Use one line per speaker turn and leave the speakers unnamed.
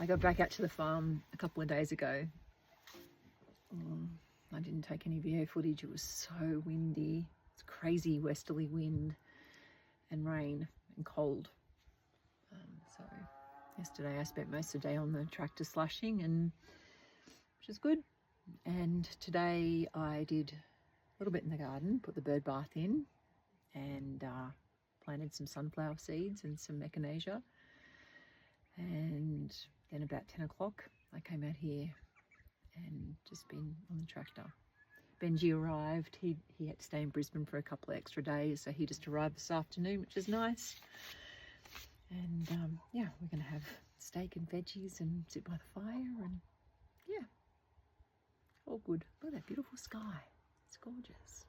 got back out to the farm a couple of days ago. I didn't take any video footage. It was so windy. It's crazy westerly wind and rain and cold. So yesterday I spent most of the day on the tractor slushing, and which is good. And today I did a little bit in the garden, put the bird bath in, and planted some sunflower seeds and some echinacea. And then about 10 o'clock I came out here and just been on the tractor. Benji arrived. He had to stay in Brisbane for a couple of extra days, so he just arrived this afternoon, which is nice. And yeah, we're going to have steak and veggies and sit by the fire, and yeah, all good. Look at that beautiful sky. It's gorgeous.